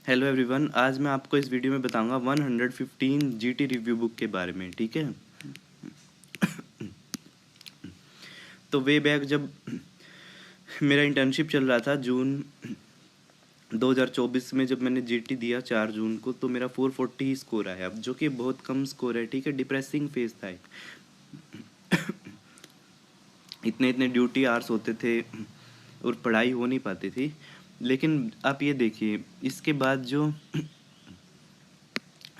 Hello everyone, आज मैं आपको इस वीडियो में बताऊंगा 115 जीटी रिव्यू बुक के बारे में। ठीक है, तो वे बैक जब मेरा इंटर्नशिप चल रहा था जून 2024 में, जब मैंने जीटी दिया 4 जून को, तो मेरा 440 स्कोर आया, जो कि बहुत कम स्कोर है। ठीक है, डिप्रेसिंग फेज था एक। इतने इतने ड्यूटी आवर्स होते थे और पढ़ाई हो नहीं पाती थी। लेकिन आप ये देखिए, इसके बाद जो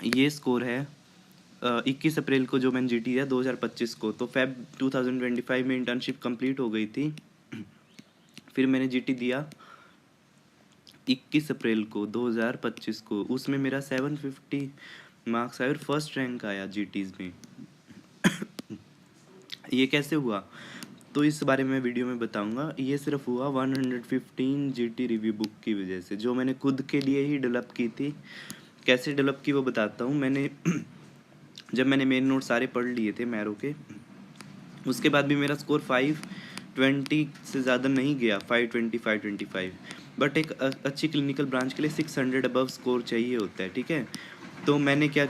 ये स्कोर है 21 अप्रैल को जो मैंने जीटी दिया 2025 को, तो फेब 2025 में इंटर्नशिप कंप्लीट हो गई थी। फिर मैंने जीटी दिया 21 अप्रैल को 2025 को, उसमें मेरा 750 मार्क्स आए और फर्स्ट रैंक आया जीटीज में। ये कैसे हुआ, तो इस बारे में वीडियो में बताऊंगा। ये सिर्फ हुआ 115 जीटी रिव्यू बुक की वजह से, जो मैंने खुद के लिए ही डेवलप की थी। कैसे डेवलप की वो बताता हूँ। मैंने जब मैंने मेन नोट सारे पढ़ लिए थे मैरो के, उसके बाद भी मेरा स्कोर 520 से ज़्यादा नहीं गया, 520 525। बट एक अच्छी क्लिनिकल ब्रांच के लिए 600 अबव स्कोर चाहिए होता है। ठीक है, तो मैंने क्या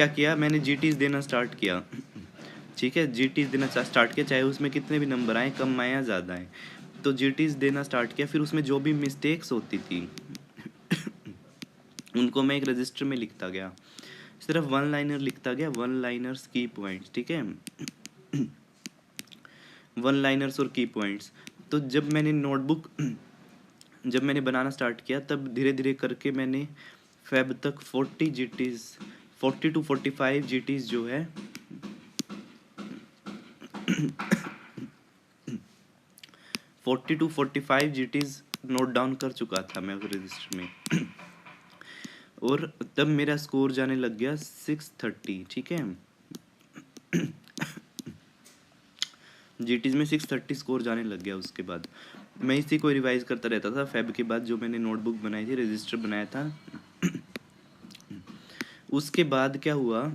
किया, मैंने जीटीज देना स्टार्ट किया। ठीक है, जीटीज देना स्टार्ट किया, चाहे उसमें कितने भी नंबर आए, कम आए या ज़्यादा आए, तो जीटीज देना स्टार्ट किया। फिर उसमें जो भी मिस्टेक्स होती थी उनको मैं एक रजिस्टर में लिखता गया, सिर्फ वन लाइनर लिखता गया, वन लाइनर्स की पॉइंट्स। ठीक है, वन लाइनर्स और की पॉइंट्स। तो जब मैंने बनाना स्टार्ट किया, तब धीरे धीरे करके मैंने फेब तक 40 जीटीज 40 to 45 जीटीज जो है 40 to 45 जीटीज नोट डाउन कर चुका था मैं उस रजिस्टर में। और तब मेरा स्कोर जाने लग गया 630। ठीक है, जीटीज में 630 स्कोर जाने लग गया। उसके बाद मैं इसी को रिवाइज करता रहता था। फेब के बाद जो मैंने नोटबुक बनाई थी, रजिस्टर बनाया था, उसके बाद क्या हुआ,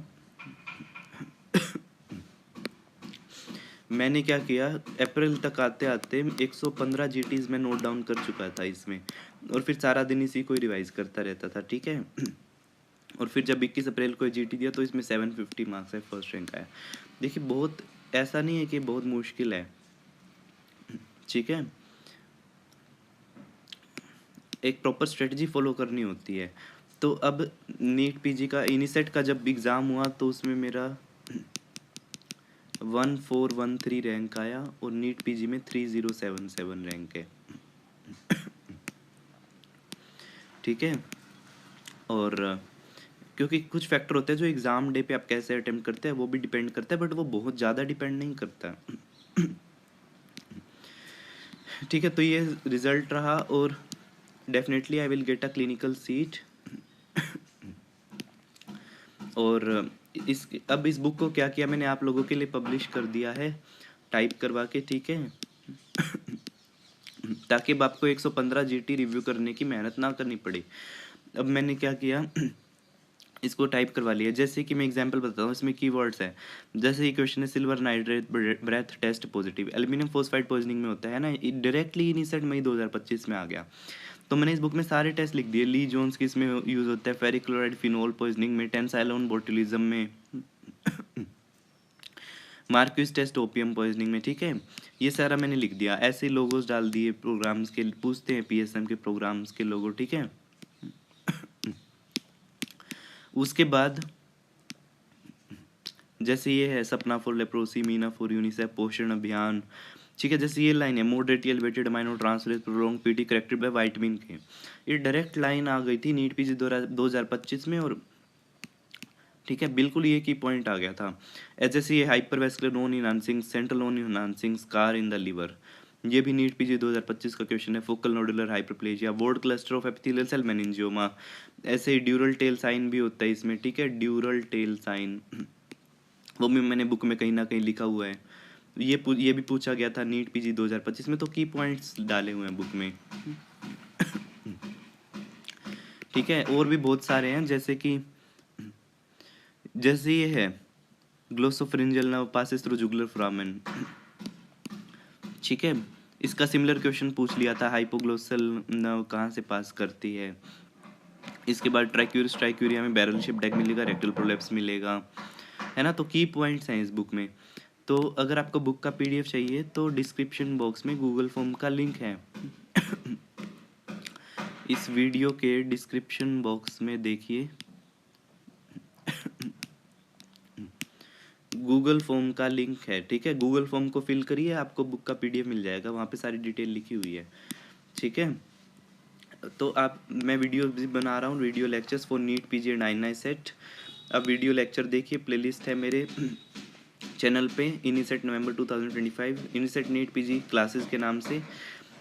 मैंने क्या किया, अप्रैल तक आते आते 115 जीटीज में नोट डाउन कर चुका था इसमें, और फिर सारा दिन इसी को रिवाइज करता रहता था। ठीक है, और फिर जब 21 अप्रैल को जीटी दिया तो इसमें 750 मार्क्स है, फर्स्ट रैंक आया। देखिए, बहुत ऐसा नहीं है कि बहुत मुश्किल है। ठीक है, एक प्रॉपर स्ट्रेटजी फॉलो करनी होती है। तो अब नीट पीजी का इनिसेट का जब एग्ज़ाम हुआ, तो उसमें मेरा 1413 रैंक आया, और नीट पीजी में 3077 रैंक है। ठीक है, और क्योंकि कुछ फैक्टर होते हैं जो एग्ज़ाम डे पे आप कैसे अटेम्प्ट करते हैं वो भी डिपेंड करता है, बट वो बहुत ज़्यादा डिपेंड नहीं करता। ठीक है, तो ये रिज़ल्ट रहा, और definitely I will get a clinical seat. और अब इस बुक को क्या किया मैंने, आप लोगों के लिए पब्लिश कर दिया है टाइप करवा के। ठीक है, ताकि अब आपको 115 जीटी रिव्यू करने की मेहनत ना करनी पड़े। अब मैंने क्या किया, इसको टाइप करवा लिया। जैसे कि मैं एग्जांपल बताता हूँ, इसमें कीवर्ड्स है। जैसे ये क्वेश्चन है, silver nitrate breath test positive, aluminium phosphide poisoning में होता है ना, डायरेक्टली इनिसेट मई 2025 में आ गया। तो मैंने इस बुक में सारे टेस्ट लिख दिए। ली जोन्स की इसमें यूज़ होता है, फेरिक क्लोराइड फिनोल पॉइजनिंग में, टेंसाइलोन बोटुलिज्म में, मार्क्यूस टेस्ट ओपियम पॉइजनिंग में। ठीक है, ये सारा मैंने लिख दिया। ऐसे लोगोस डाल दिए, प्रोग्राम्स के पूछते हैं, पीएसएम के प्रोग्राम्स के लोगो। ठीक है, उसके बाद जैसे ये है, सपना for leprosy, Meena for UNICEF, पोषण अभियान। ठीक है, जैसे ये लाइन है, moderately elevated amino transferase prolong PT corrected bye vitamin के, ये डायरेक्ट लाइन आ गई थी नीट पीजी 2025 में। और ठीक है, बिल्कुल ये की पॉइंट आ गया था। जैसे ये hypervascular non enhancing central non enhancing scar in the liver, ये भी नीट पीजी 2025 का क्वेश्चन है। Focal nodular hyperplasia, whorled cluster of epithelial cell meningioma, ऐसे ही ड्यूरल टेल साइन भी होता है इसमें। ठीक है, ड्यूरल टेल साइन, वो भी मैंने बुक में कहीं ना कहीं लिखा हुआ है। ये भी पूछा गया था नीट पीजी 2025 में, तो की पॉइंट्स डाले हुए हैं बुक में। ठीक है, और भी बहुत सारे हैं, जैसे ये है, glossopharyngeal nerve passes through jugular foramen, ठीक है। इसका सिमिलर क्वेश्चन पूछ लिया था, हाइपोग्लोसल नर्व कहाँ से पास करती है। इसके बाद ट्राइक्यूरिया में बैरल शेप डेक मिलेगा, रेक्टल प्रोलेप्स मिलेगा, है ना। तो की पॉइंट्स हैं इस बुक में। तो अगर आपको बुक का पीडीएफ चाहिए तो डिस्क्रिप्शन बॉक्स में गूगल फॉर्म का लिंक है। इस वीडियो के डिस्क्रिप्शन बॉक्स में देखिए, गूगल फॉर्म का लिंक है, ठीक है। गूगल फॉर्म को फिल करिए, आपको बुक का पीडीएफ मिल जाएगा, वहाँ पे सारी डिटेल लिखी हुई है, ठीक है। तो मैं वीडियो भी बना रहा हूँ, video lectures for NEET PG and INICET. अब वीडियो लेक्चर देखिए, प्लेलिस्ट है मेरे चैनल पे, INICET November 2025, INICET NEET PG classes के नाम से।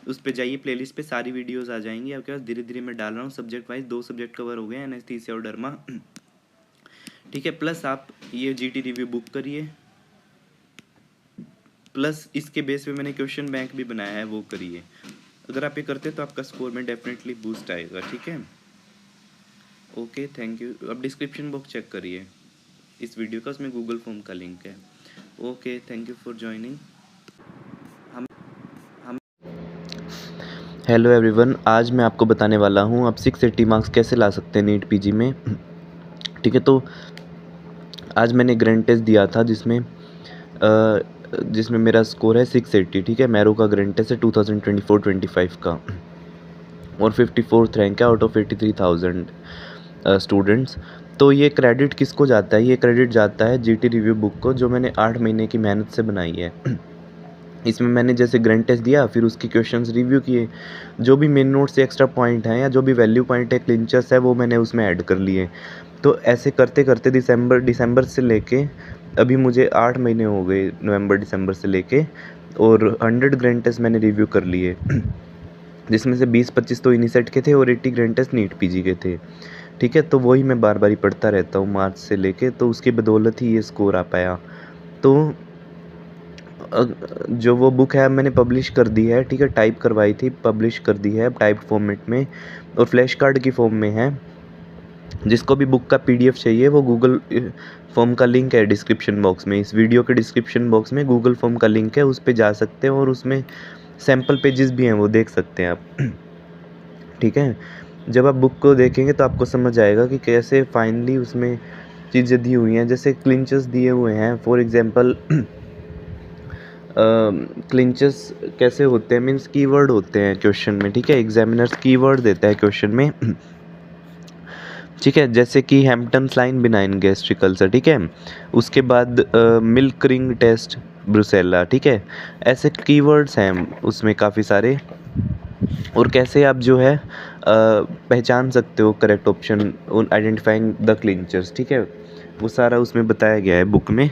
उस पे जाइए, प्लेलिस्ट पे सारी वीडियोस आ जाएंगी आपके पास। धीरे धीरे मैं डाल रहा हूँ सब्जेक्ट वाइज, 2 सब्जेक्ट कवर हो गए, एनेस्थीसिया और डर्मा, ठीक है। प्लस आप ये जीटी रिव्यू बुक करिए, प्लस इसके बेस पे मैंने क्वेश्चन बैंक भी बनाया है, वो करिए। अगर आप ये करते हैं तो आपका स्कोर में डेफिनेटली बूस्ट आएगा, ठीक है। Okay, thank you. अब डिस्क्रिप्शन बॉक्स चेक करिए इस वीडियो का, उसमें गूगल फॉर्म का लिंक है। Okay, thank you for joining. Hello everyone, आज मैं आपको बताने वाला हूँ आप 680 मार्क्स कैसे ला सकते हैं नीट पीजी में, ठीक है। तो आज मैंने ग्रैंड टेस्ट दिया था जिसमें मेरा स्कोर है 680, ठीक है। मैरो का ग्रैंड टेस्ट है 2024-25 का, और 54th रैंक है आउट ऑफ 83,000 स्टूडेंट्स। तो ये क्रेडिट किसको जाता है? ये क्रेडिट जाता है जीटी रिव्यू बुक को, जो मैंने 8 महीने की मेहनत से बनाई है। इसमें मैंने जैसे ग्रैंड टेस्ट दिया, फिर उसके क्वेश्चंस रिव्यू किए, जो भी मेन नोट से एक्स्ट्रा पॉइंट हैं या जो भी वैल्यू पॉइंट है, क्लिंचर्स है, वो मैंने उसमें ऐड कर लिए। तो ऐसे करते करते दिसंबर से लेके अभी मुझे 8 महीने हो गए, नवंबर दिसंबर से लेके, और 100 ग्रैंड टेस्ट मैंने रिव्यू कर लिए, जिसमें से 20-25 तो इनीसेट के थे और 80 ग्रैंड टेस्ट नीट पीजी के थे, ठीक है। तो वही मैं बार बार ही पढ़ता रहता हूँ मार्च से लेके, तो उसकी बदौलत ही ये स्कोर आ पाया। तो जो वो बुक है मैंने पब्लिश कर दी है, ठीक है। टाइप करवाई थी, पब्लिश कर दी है टाइप फॉर्मेट में, और फ्लैश कार्ड की फॉर्म में है। जिसको भी बुक का पीडीएफ चाहिए, वो गूगल फॉर्म का लिंक है डिस्क्रिप्शन बॉक्स में, इस वीडियो के डिस्क्रिप्शन बॉक्स में गूगल फॉर्म का लिंक है, उस पर जा सकते हैं, और उसमें सैम्पल पेजेस भी हैं, वो देख सकते हैं आप, ठीक है। जब आप बुक को देखेंगे तो आपको समझ आएगा कि कैसे फाइनली उसमें चीज़ें दी हुई हैं। जैसे क्लिंचर्स दिए हुए हैं, फॉर एग्जांपल क्लिंचर्स कैसे होते हैं, मीन्स कीवर्ड होते हैं क्वेश्चन में, ठीक है। एग्जामिनर्स कीवर्ड देता है क्वेश्चन में, ठीक है। जैसे कि हैम्पटन्स लाइन बिनाइन गैस्ट्रिक अल्सर, ठीक है। उसके बाद मिल्क रिंग टेस्ट ब्रुसेला, ठीक है। ऐसे कीवर्ड्स हैं उसमें काफ़ी सारे, और कैसे आप जो है पहचान सकते हो करेक्ट ऑप्शन, आइडेंटिफाइंग द क्लिंचर्स, ठीक है। वो सारा उसमें बताया गया है बुक में।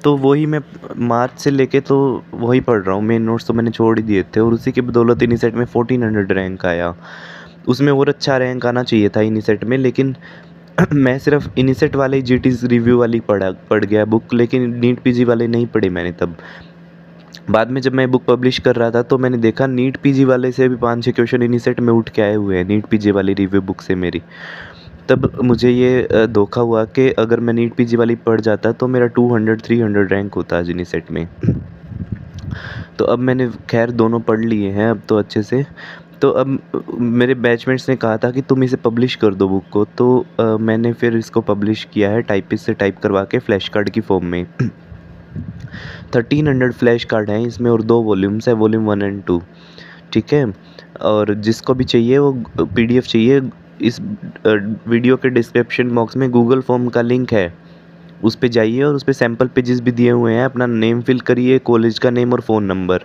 तो वही मैं मार्च से लेके तो वही पढ़ रहा हूँ, मेन नोट्स तो मैंने छोड़ ही दिए थे, और उसी की बदौलत इनीसेट में 1400 रैंक आया। उसमें और अच्छा रैंक आना चाहिए था इनीसेट में, लेकिन मैं सिर्फ इनीसेट वाले जीटीज रिव्यू वाली पढ़ गया बुक, लेकिन नीट पीजी वाले नहीं पढ़े मैंने। तब बाद में जब मैं बुक पब्लिश कर रहा था तो मैंने देखा नीट पीजी वाले से भी 5-6 क्वेश्चन इनीसेट में उठ के आए हुए हैं नीट पीजी वाली रिव्यू बुक से मेरी। तब मुझे ये धोखा हुआ कि अगर मैं नीट पीजी वाली पढ़ जाता तो मेरा 200-300 रैंक होता आज इनीसेट में। तो अब मैंने खैर दोनों पढ़ लिए हैं अब तो अच्छे से। तो अब मेरे बैचमेट्स ने कहा था कि तुम इसे पब्लिश कर दो बुक को, तो मैंने फिर इसको पब्लिश किया है टाइपिस्ट से टाइप करवा के फ्लैश कार्ड की फॉर्म में। 1300 फ्लैश कार्ड हैं इसमें, और 2 वॉल्यूम्स है, वॉल्यूम 1 और 2, ठीक है। और जिसको भी चाहिए वो पीडीएफ चाहिए, इस वीडियो के डिस्क्रिप्शन बॉक्स में गूगल फॉर्म का लिंक है, उस पे जाइए, और उस पे सैम्पल पेजेस भी दिए हुए हैं। अपना नेम फिल करिए, कॉलेज का नेम और फ़ोन नंबर,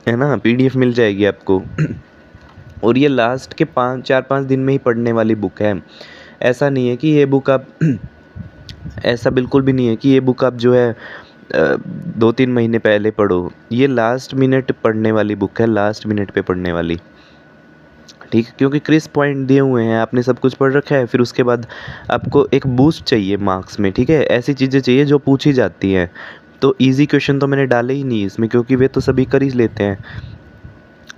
है ना, पीडीएफ मिल जाएगी आपको। और ये लास्ट के 4-5 दिन में ही पढ़ने वाली बुक है। ऐसा नहीं है कि ये बुक आप ऐसा बिल्कुल भी नहीं है कि ये बुक आप जो है 2-3 महीने पहले पढ़ो। ये लास्ट मिनट पढ़ने वाली बुक है, लास्ट मिनट पे पढ़ने वाली, ठीक है। क्योंकि क्रिस्प पॉइंट दिए हुए हैं, आपने सब कुछ पढ़ रखा है, फिर उसके बाद आपको एक बूस्ट चाहिए मार्क्स में, ठीक है। ऐसी चीज़ें चाहिए जो पूछी जाती हैं। तो इजी क्वेश्चन तो मैंने डाले ही नहीं इसमें, क्योंकि वे तो सभी कर ही लेते हैं।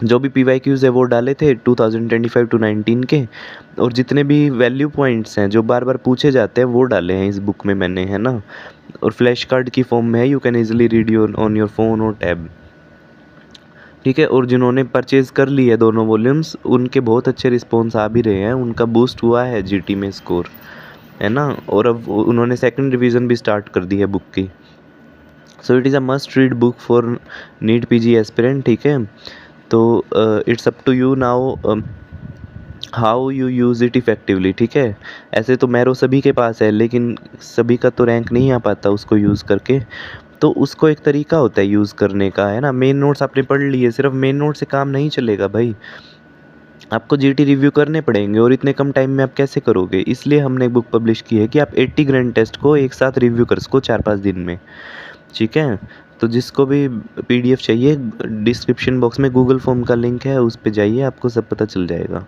जो भी PYQs है वो डाले थे 2025-19 के, और जितने भी वैल्यू पॉइंट्स हैं जो बार बार पूछे जाते हैं वो डाले हैं इस बुक में मैंने, है ना। और फ्लैश कार्ड की फॉर्म में है, you can easily read your on your phone और टैब, ठीक है। और जिन्होंने परचेज़ कर ली है दोनों वॉल्यूम्स, उनके बहुत अच्छे रिस्पॉन्स आ भी रहे हैं, उनका बूस्ट हुआ है जीटी में स्कोर, है ना। और अब उन्होंने सेकंड रिवीजन भी स्टार्ट कर दी है बुक की। So it is a must read book for NEET PG aspirant, ठीक है। तो it's up to you now how you use it effectively, ठीक है। ऐसे तो मैरो सभी के पास है, लेकिन सभी का तो रैंक नहीं आ पाता उसको यूज़ करके। तो उसको एक तरीका होता है यूज़ करने का, है ना। मेन नोट्स आपने पढ़ लिए, सिर्फ मेन नोट से काम नहीं चलेगा भाई, आपको जीटी रिव्यू करने पड़ेंगे, और इतने कम टाइम में आप कैसे करोगे। इसलिए हमने एक बुक पब्लिश की है कि आप 80 ग्रैंड टेस्ट को एक साथ रिव्यू कर सको 4-5 दिन में, ठीक है। तो जिसको भी पीडीएफ चाहिए, डिस्क्रिप्शन बॉक्स में गूगल फॉर्म का लिंक है, उस पे जाइए, आपको सब पता चल जाएगा,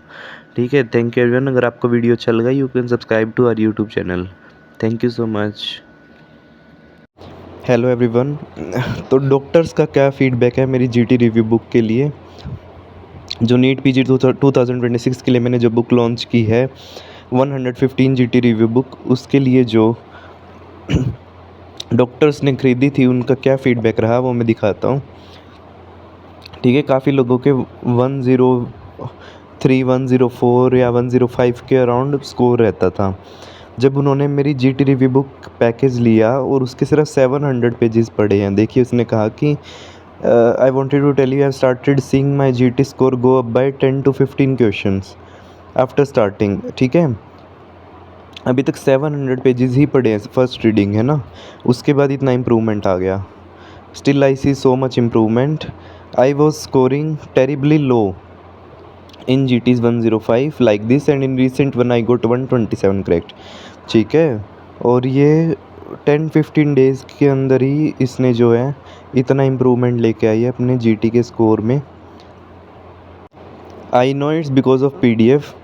ठीक है। Thank you everyone. अगर आपको वीडियो अच्छा लगा, you can subscribe to our YouTube channel. Thank you so much. Hello everyone. तो डॉक्टर्स का क्या फीडबैक है मेरी जीटी रिव्यू बुक के लिए, जो नीट पीजी 2026 के लिए मैंने जो बुक लॉन्च की है 115 जीटी रिव्यू बुक, उसके लिए जो डॉक्टर्स ने खरीदी थी उनका क्या फ़ीडबैक रहा वो मैं दिखाता हूँ, ठीक है। काफ़ी लोगों के 103, 104 या 105 के अराउंड स्कोर रहता था। जब उन्होंने मेरी जीटी रिव्यू बुक पैकेज लिया और उसके सिर्फ 700 पेजेस पढ़े हैं, देखिए उसने कहा कि I wanted to tell you I have started seeing my GT score go up by 10 to 15 questions after starting, ठीक है। अभी तक 700 पेजेस ही पढ़े हैं फर्स्ट रीडिंग, है ना। उसके बाद इतना इम्प्रूवमेंट आ गया। Still I see so much improvement. I was scoring terribly low in GTs 105 like this, and in recent one I got 127 correct, ठीक है। और ये 10-15 डेज़ के अंदर ही इसने जो है इतना इम्प्रूवमेंट लेके आई है अपने जीटी के स्कोर में। I know it's because of PDF,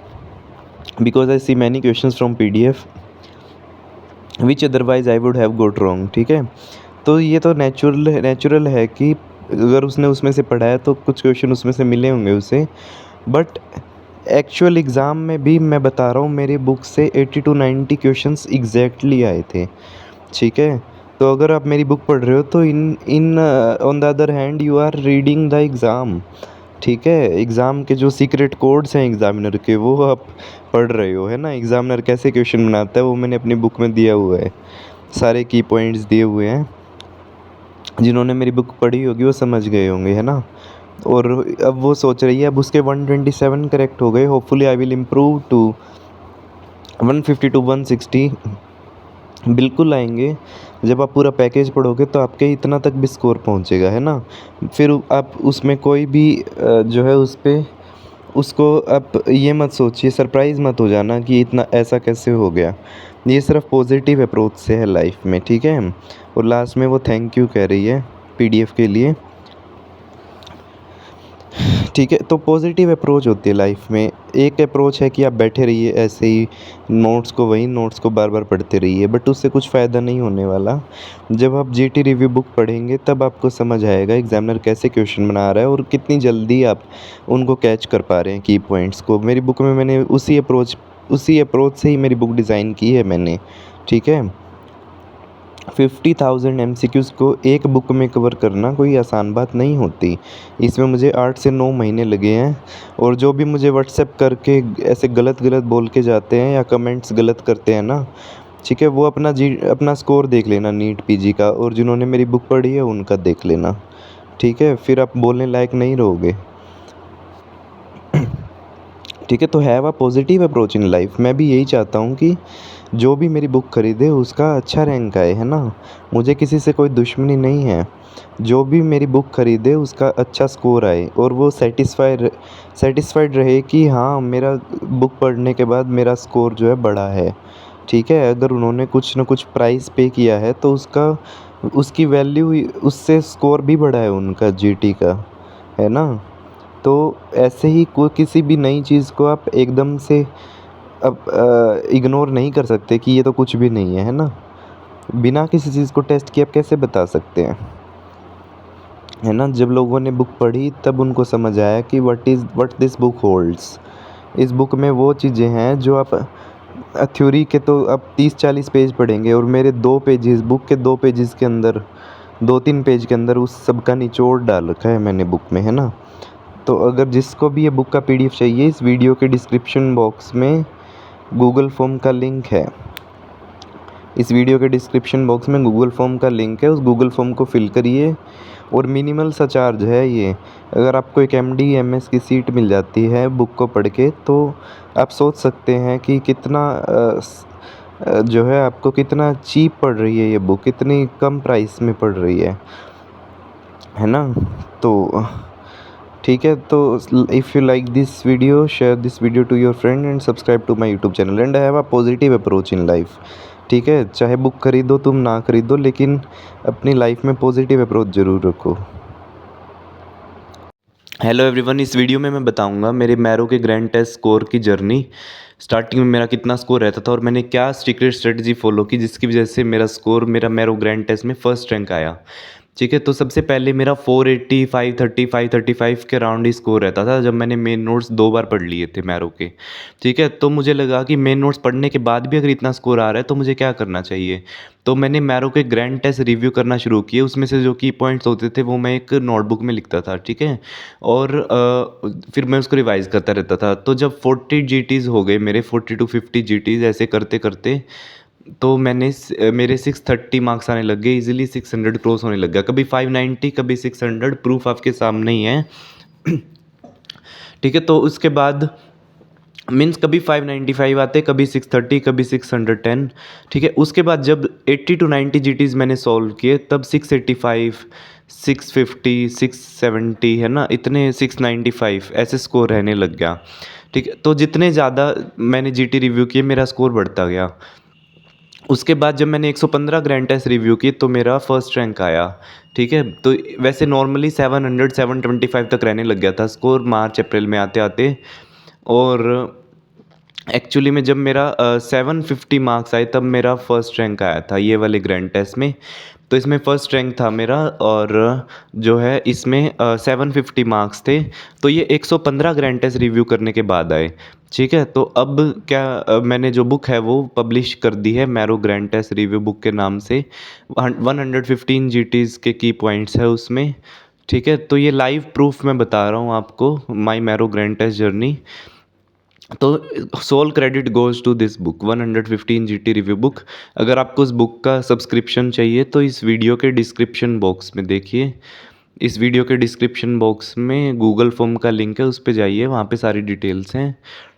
because I see many questions from PDF which otherwise I would have got wrong, ठीक है। तो ये तो नेचुरल है कि अगर उसने उसमें से पढ़ा है तो कुछ क्वेश्चन उसमें से मिले होंगे उसे, बट एक्चुअल एग्ज़ाम में भी मैं बता रहा हूँ मेरी बुक से 80 to 90 क्वेश्चंस एग्जैक्टली आए थे, ठीक है। तो अगर आप मेरी बुक पढ़ रहे हो तो इन on the other hand you are reading the exam, ठीक है। एग्ज़ाम के जो सीक्रेट कोड्स हैं एग्ज़ामिनर के, वो आप पढ़ रहे हो, है ना। एग्ज़ामिनर कैसे क्वेश्चन बनाता है वो मैंने अपनी बुक में दिया हुआ है, सारे की पॉइंट्स दिए हुए हैं। जिन्होंने मेरी बुक पढ़ी होगी वो समझ गए होंगे, है ना। और अब वो सोच रही है, अब उसके 127 करेक्ट हो गए, hopefully I will improve to 150 to 160 बिल्कुल आएंगे। जब आप पूरा पैकेज पढ़ोगे तो आपके इतना तक भी स्कोर पहुंचेगा, है ना। फिर आप उसमें कोई भी जो है उस पर उसको आप ये मत सोचिए, सरप्राइज़ मत हो जाना कि इतना ऐसा कैसे हो गया। ये सिर्फ पॉजिटिव अप्रोच से है लाइफ में, ठीक है। और लास्ट में वो थैंक यू कह रही है पीडीएफ के लिए, ठीक है। तो पॉजिटिव अप्रोच होती है लाइफ में। एक अप्रोच है कि आप बैठे रहिए ऐसे ही नोट्स को बार बार पढ़ते रहिए, बट उससे कुछ फ़ायदा नहीं होने वाला। जब आप जीटी रिव्यू बुक पढ़ेंगे तब आपको समझ आएगा एग्ज़ामिनर कैसे क्वेश्चन बना रहा है और कितनी जल्दी आप उनको कैच कर पा रहे हैं की पॉइंट्स को। मेरी बुक में मैंने उसी अप्रोच से ही मेरी बुक डिज़ाइन की है मैंने, ठीक है। 50,000 एमसीक्यूज़ को एक बुक में कवर करना कोई आसान बात नहीं होती। इसमें मुझे 8 से 9 महीने लगे हैं। और जो भी मुझे व्हाट्सएप करके ऐसे गलत बोल के जाते हैं या कमेंट्स गलत करते हैं ना, ठीक है, वो अपना स्कोर देख लेना नीट पीजी का, और जिन्होंने मेरी बुक पढ़ी है उनका देख लेना, ठीक है। फिर आप बोलने लायक नहीं रहोगे, ठीक है। तो have a positive approach in life. मैं भी यही चाहता हूँ कि जो भी मेरी बुक ख़रीदे उसका अच्छा रैंक आए, है ना। मुझे किसी से कोई दुश्मनी नहीं है। जो भी मेरी बुक ख़रीदे उसका अच्छा स्कोर आए और वो सेटिस्फाइड रहे कि हाँ, मेरा बुक पढ़ने के बाद मेरा स्कोर जो है बढ़ा है, ठीक है। अगर उन्होंने कुछ ना कुछ प्राइस पे किया है तो उसकी वैल्यू, उससे स्कोर भी बढ़ा है उनका जीटी का, है ना। तो ऐसे ही कोई किसी भी नई चीज़ को आप एकदम से अब इग्नोर नहीं कर सकते कि ये तो कुछ भी नहीं है, है ना। बिना किसी चीज़ को टेस्ट किए आप कैसे बता सकते हैं, है ना। जब लोगों ने बुक पढ़ी तब उनको समझ आया कि व्हाट दिस बुक होल्ड्स। इस बुक में वो चीज़ें हैं जो आप थ्योरी के तो आप 30-40 पेज पढ़ेंगे और मेरे 2 पेजेस, बुक के 2 पेजेस के अंदर 2-3 पेज के अंदर उस सब का निचोड़ डाल रखा है मैंने बुक में, है ना। तो अगर जिसको भी ये बुक का PDF चाहिए, इस वीडियो के डिस्क्रिप्शन बॉक्स में गूगल फॉर्म का लिंक है। इस वीडियो के डिस्क्रिप्शन बॉक्स में गूगल फॉर्म का लिंक है, उस गूगल फॉर्म को फिल करिए और मिनिमल सा चार्ज है ये। अगर आपको एक MD MS की सीट मिल जाती है बुक को पढ़ के, तो आप सोच सकते हैं कि कितना जो है आपको कितना चीप पड़ रही है ये बुक, कितनी कम प्राइस में पड़ रही है ना। तो ठीक है, तो if you like this video, share this video to your friend and subscribe to my YouTube channel and I have a positive approach in life. ठीक है, चाहे बुक खरीदो तुम ना खरीदो, लेकिन अपनी लाइफ में पॉजिटिव अप्रोच ज़रूर रखो। हेलो एवरीवन, इस वीडियो में मैं बताऊंगा मेरे मैरो के ग्रैंड टेस्ट स्कोर की जर्नी। स्टार्टिंग में मेरा कितना स्कोर रहता था और मैंने क्या सीक्रेट स्ट्रेटजी फॉलो की जिसकी वजह से मेरा मैरो ग्रैंड टेस्ट में फर्स्ट रैंक आया। ठीक है, तो सबसे पहले मेरा 480, 530, 535 के राउंड ही स्कोर रहता था जब मैंने मेन नोट्स 2 बार पढ़ लिए थे मैरो के। ठीक है, तो मुझे लगा कि मेन नोट्स पढ़ने के बाद भी अगर इतना स्कोर आ रहा है तो मुझे क्या करना चाहिए। तो मैंने मैरो के ग्रैंड टेस्ट रिव्यू करना शुरू किए, उसमें से जो की पॉइंट्स होते थे वो मैं एक नोटबुक में लिखता था। ठीक है, और फिर मैं उसको रिवाइज़ करता रहता था। तो जब 40 GTs हो गए मेरे, 40 to 50 GTs ऐसे करते करते, तो मेरे 630 मार्क्स आने लग गए, इजीली 600 क्रॉस होने लग गया। कभी 590, कभी 600, प्रूफ आपके सामने ही है। ठीक है, तो उसके बाद मीन्स कभी 595 आते, कभी 630, कभी 610। ठीक है, उसके बाद जब 80 to 90 GTs मैंने सॉल्व किए तब 685, 650, 670, है ना, इतने 695 ऐसे स्कोर रहने लग गया। ठीक है, तो जितने ज़्यादा मैंने GT रिव्यू किए मेरा स्कोर बढ़ता गया। उसके बाद जब मैंने 115 ग्रैंड टेस्ट रिव्यू किए तो मेरा फर्स्ट रैंक आया। ठीक है, तो वैसे नॉर्मली 700, 725 तक रहने लग गया था स्कोर मार्च अप्रैल में आते आते। और एक्चुअली में जब मेरा 750 मार्क्स आए तब मेरा फर्स्ट रैंक आया था ये वाले ग्रैंड टेस्ट में। तो इसमें फर्स्ट रैंक था मेरा, और जो है इसमें 750 मार्क्स थे। तो ये 115 ग्रैंड टेस्ट रिव्यू करने के बाद आए। ठीक है, तो अब क्या मैंने जो बुक है वो पब्लिश कर दी है, Marrow grand test review book के नाम से। 115 GTs के की पॉइंट्स है उसमें। ठीक है, तो ये लाइव प्रूफ मैं बता रहा हूँ आपको, my Marrow grand test journey. तो sole credit goes to this book, 115 GT review book. अगर आपको उस बुक का सब्सक्रिप्शन चाहिए तो इस वीडियो के डिस्क्रिप्शन बॉक्स में देखिए, इस वीडियो के डिस्क्रिप्शन बॉक्स में गूगल फॉर्म का लिंक है, उस पर जाइए, वहाँ पे सारी डिटेल्स हैं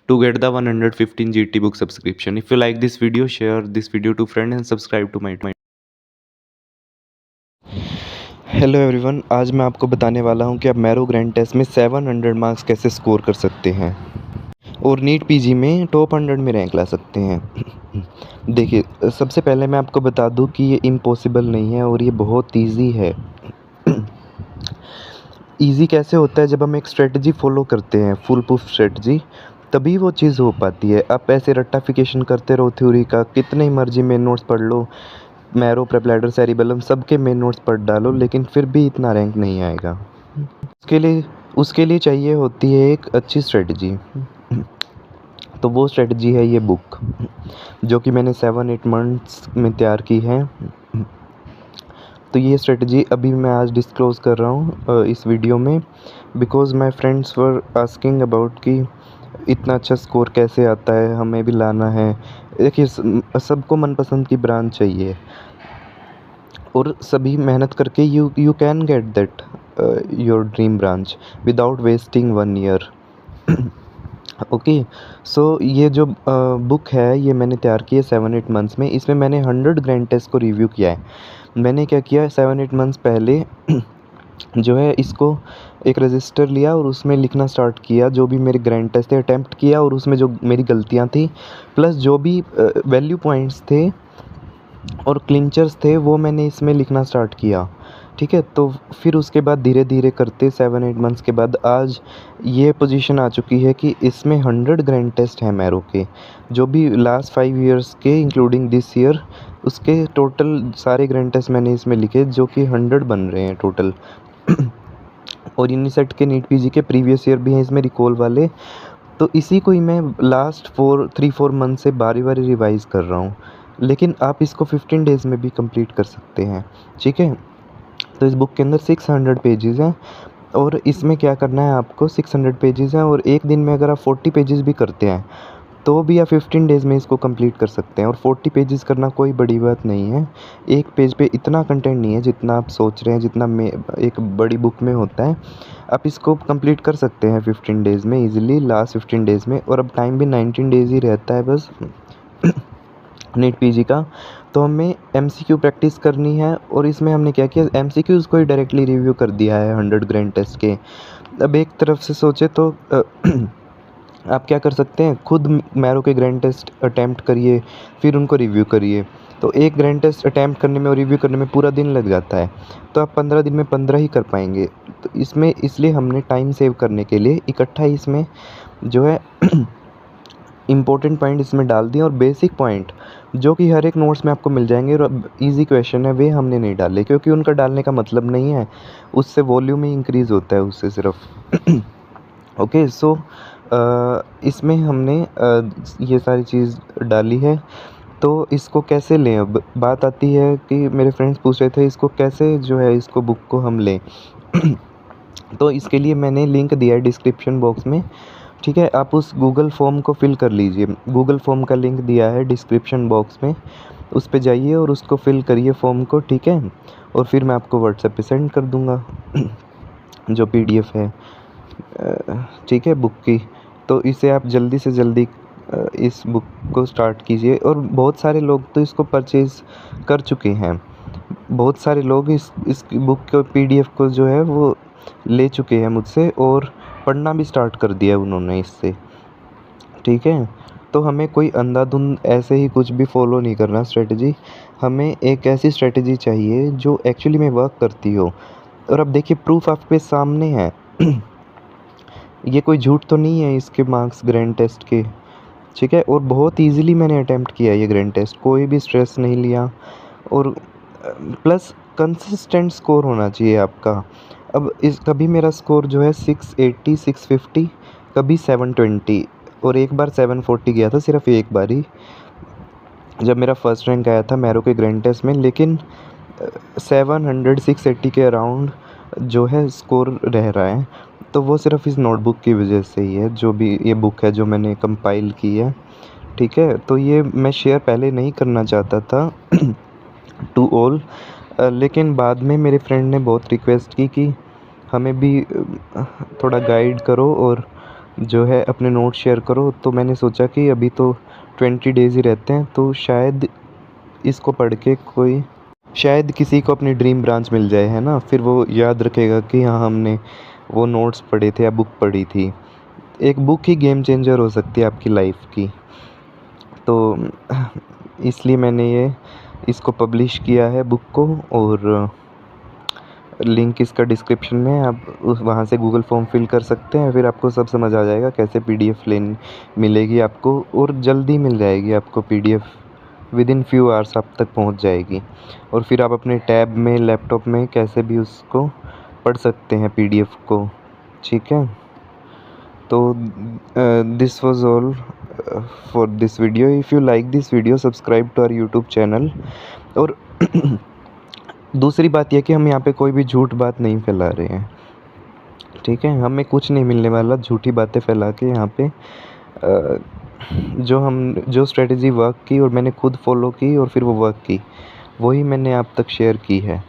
to get the 115 GT book subscription. If you like this video, share this video to friend and subscribe to my. Hello everyone, आज मैं आपको बताने वाला हूँ कि आप मैरो ग्रैंड टेस्ट में 700 मार्क्स कैसे स्कोर कर सकते हैं और नीट PG में टॉप 100 में रैंक ला सकते हैं। देखिए, सबसे पहले मैं आपको बता दूं कि ये इम्पॉसिबल नहीं है और ये बहुत इजी है। इजी कैसे होता है, जब हम एक स्ट्रेटजी फॉलो करते हैं, फुल प्रूफ स्ट्रेटजी, तभी वो चीज़ हो पाती है। आप ऐसे रट्टाफिकेशन करते रहो थ्योरी का, कितने ही मर्जी मेन नोट्स पढ़ लो, मैरो, प्रेप, सेरिबेलम सबके मेन नोट्स पढ़ डालो, लेकिन फिर भी इतना रैंक नहीं आएगा। उसके लिए चाहिए होती है एक अच्छी स्ट्रेटजी। तो वो स्ट्रेटजी है ये बुक, जो कि मैंने 7-8 मंथ्स में तैयार की है। तो ये स्ट्रेटजी अभी मैं आज डिस्क्लोज़ कर रहा हूँ इस वीडियो में, because my friends were asking about कि इतना अच्छा स्कोर कैसे आता है, हमें भी लाना है। देखिए, सबको मनपसंद की ब्रांच चाहिए और सभी मेहनत करके you can get that your dream branch without wasting 1 year. Okay, so ये जो बुक है ये मैंने तैयार की है 7-8 मंथ्स में। इसमें मैंने 100 ग्रैंड टेस्ट को रिव्यू किया है। मैंने क्या किया, 7-8 मंथ्स पहले जो है इसको एक रजिस्टर लिया और उसमें लिखना स्टार्ट किया, जो भी मेरे ग्रैंड टेस्ट थे अटैम्प्ट किया, और उसमें जो मेरी गलतियाँ थी प्लस जो भी वैल्यू पॉइंट्स थे और क्लिंचर्स थे वो मैंने इसमें लिखना स्टार्ट किया। ठीक है, तो फिर उसके बाद धीरे धीरे करते 7-8 मंथ्स के बाद आज ये पोजीशन आ चुकी है कि इसमें 100 ग्रैंड टेस्ट हैं मैरो के, जो भी लास्ट 5 इयर्स के इंक्लूडिंग दिस ईयर, उसके टोटल सारे ग्रैंड टेस्ट मैंने इसमें लिखे, जो कि 100 बन रहे हैं टोटल। और यूनिसेट के नीट PG के प्रीवियस ईयर भी हैं इसमें रिकॉल वाले। तो इसी को ही मैं लास्ट 3-4 मंथ से बारी बारी रिवाइज़ कर रहा हूँ, लेकिन आप इसको 15 डेज़ में भी कंप्लीट कर सकते हैं। ठीक है, तो इस बुक के अंदर 600 पेजेस हैं और इसमें क्या करना है आपको, 600 पेजेस हैं और एक दिन में अगर आप 40 पेजेस भी करते हैं तो भी आप 15 डेज़ में इसको कंप्लीट कर सकते हैं। और 40 पेजेस करना कोई बड़ी बात नहीं है। एक पेज पे इतना कंटेंट नहीं है जितना आप सोच रहे हैं, जितना में एक बड़ी बुक में होता है। आप इसको कंप्लीट कर सकते हैं 15 डेज़ में ईज़िली, लास्ट 15 डेज़ में। और अब टाइम भी 19 डेज़ ही रहता है बस नीट पीजी का। तो हमें एमसीक्यू प्रैक्टिस करनी है और इसमें हमने क्या किया, एमसीक्यूज़ को ही डायरेक्टली रिव्यू कर दिया है 100 ग्रैंड टेस्ट के। अब एक तरफ से सोचे तो आप क्या कर सकते हैं, खुद मैरो के ग्रैंड टेस्ट अटैम्प्ट करिए, फिर उनको रिव्यू करिए। तो एक ग्रैंड टेस्ट अटैम्प्ट करने में और रिव्यू करने में पूरा दिन लग जाता है, तो आप 15 दिन में 15 ही कर पाएंगे। तो इसमें इसलिए हमने टाइम सेव करने के लिए इकट्ठा ही इसमें जो है इम्पोर्टेंट पॉइंट इसमें डाल दिए और बेसिक पॉइंट जो कि हर एक नोट्स में आपको मिल जाएंगे और इजी क्वेश्चन है वे हमने नहीं डाले, क्योंकि उनका डालने का मतलब नहीं है, उससे वॉल्यूम ही इंक्रीज़ होता है उससे सिर्फ। ओके, सो इसमें हमने ये सारी चीज़ डाली है। तो इसको कैसे लें, अब बात आती है कि मेरे फ्रेंड्स पूछ रहे थे इसको कैसे जो है इसको बुक को हम लें। तो इसके लिए मैंने लिंक दिया है डिस्क्रिप्शन बॉक्स में, ठीक है। आप उस गूगल फॉर्म को फिल कर लीजिए, गूगल फॉर्म का लिंक दिया है डिस्क्रिप्शन बॉक्स में, उस पे जाइए और उसको फिल करिए फॉर्म को, ठीक है। और फिर मैं आपको व्हाट्सएप पे सेंड कर दूँगा जो पीडीएफ है, ठीक है, बुक की। तो इसे आप जल्दी से जल्दी इस बुक को स्टार्ट कीजिए। और बहुत सारे लोग तो इसको परचेज़ कर चुके हैं, बहुत सारे लोग इस बुक को पीडीएफ को जो है वो ले चुके हैं मुझसे और पढ़ना भी स्टार्ट कर दिया उन्होंने इससे, ठीक है। तो हमें कोई अंधाधुंध ऐसे ही कुछ भी फॉलो नहीं करना स्ट्रेटजी, हमें एक ऐसी स्ट्रेटजी चाहिए जो एक्चुअली में वर्क करती हो। और अब देखिए प्रूफ आपके सामने है ये कोई झूठ तो नहीं है इसके मार्क्स ग्रैंड टेस्ट के, ठीक है। और बहुत इजीली मैंने अटेम्प्ट किया ये ग्रैंड टेस्ट, कोई भी स्ट्रेस नहीं लिया। और प्लस कंसिस्टेंट स्कोर होना चाहिए आपका। अब इस कभी मेरा स्कोर जो है 680 650, कभी 720 और एक बार 740 गया था सिर्फ एक बार ही, जब मेरा फर्स्ट रैंक आया था मैरो के ग्रैंड टेस्ट में। लेकिन 700 680 के अराउंड जो है स्कोर रह रहा है, तो वो सिर्फ इस नोटबुक की वजह से ही है, जो भी ये बुक है जो मैंने कंपाइल की है, ठीक है। तो ये मैं शेयर पहले नहीं करना चाहता था टू ऑल, लेकिन बाद में मेरे फ्रेंड ने बहुत रिक्वेस्ट की कि हमें भी थोड़ा गाइड करो और जो है अपने नोट शेयर करो। तो मैंने सोचा कि अभी तो 20 डेज़ ही रहते हैं, तो शायद इसको पढ़ के कोई, शायद किसी को अपनी ड्रीम ब्रांच मिल जाए, है ना। फिर वो याद रखेगा कि हाँ हमने वो नोट्स पढ़े थे या बुक पढ़ी थी। एक बुक ही गेम चेंजर हो सकती है आपकी लाइफ की। तो इसलिए मैंने इसको पब्लिश किया है बुक को, और लिंक इसका डिस्क्रिप्शन में, आप उस वहाँ से गूगल फॉर्म फिल कर सकते हैं। फिर आपको सब समझ आ जाएगा कैसे पीडीएफ मिलेगी आपको, और जल्दी मिल जाएगी आपको पीडीएफ, विदिन फ्यू आवर्स आप तक पहुँच जाएगी। और फिर आप अपने टैब में, लैपटॉप में कैसे भी उसको पढ़ सकते हैं पीडीएफ को, ठीक है। तो this was all for this video. If you like this video, subscribe to our YouTube channel. और दूसरी बात यह कि हम यहाँ पे कोई भी झूठ बात नहीं फैला रहे हैं, ठीक है। हमें कुछ नहीं मिलने वाला झूठी बातें फैला के यहाँ पे। जो स्ट्रेटजी वर्क की और मैंने खुद फॉलो की और फिर वो वर्क की, वही मैंने आप तक शेयर की है।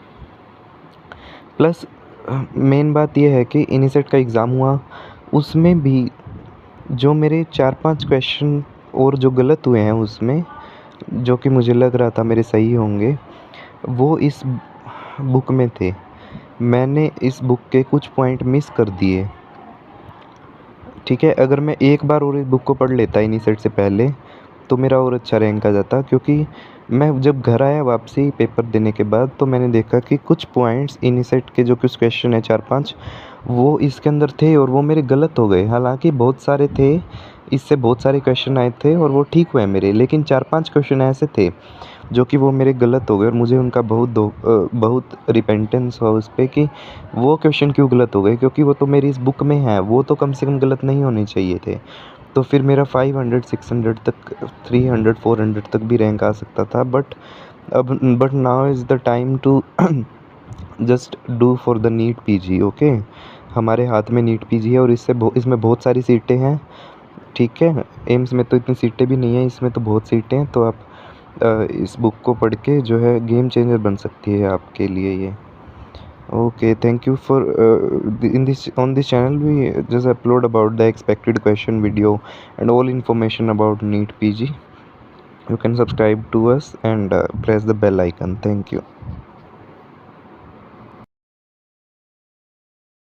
प्लस मेन बात यह है कि इनिसेट का एग्ज़ाम हुआ, उसमें भी जो मेरे 4-5 क्वेश्चन और जो गलत हुए हैं उसमें, जो कि मुझे लग रहा था मेरे सही होंगे, वो इस बुक में थे। मैंने इस बुक के कुछ पॉइंट मिस कर दिए, ठीक है। अगर मैं एक बार और इस बुक को पढ़ लेता इनिसेट से पहले, तो मेरा और अच्छा रैंक आ जाता। क्योंकि मैं जब घर आया वापसी पेपर देने के बाद, तो मैंने देखा कि कुछ पॉइंट्स इनिसेट के जो कुछ क्वेश्चन है 4-5, वो इसके अंदर थे और वो मेरे गलत हो गए। हालांकि बहुत सारे थे, इससे बहुत सारे क्वेश्चन आए थे और वो ठीक हुए मेरे, लेकिन 4-5 क्वेश्चन ऐसे थे जो कि वो मेरे गलत हो गए। और मुझे उनका बहुत रिपेंटेंस हुआ उस पर कि वो क्वेश्चन क्यों गलत हो गए, क्योंकि वो तो मेरी इस बुक में है, वो तो कम से कम गलत नहीं होने चाहिए थे। तो फिर मेरा 500 600 तक, 300 400 तक भी रैंक आ सकता था। But now is the time to just do for the NEET PG. Okay, हमारे हाथ में नीट पीजी है और इसमें बहुत सारी सीटें हैं, ठीक है। एम्स में तो इतनी सीटें भी नहीं है, इसमें तो बहुत सीटें हैं। तो आप इस बुक को पढ़ के जो है गेम चेंजर बन सकती है आपके लिए ये। Okay, thank you for in this on this channel we just upload about the expected question video and all information about NEET PG. You can subscribe to us and press the bell icon. Thank you.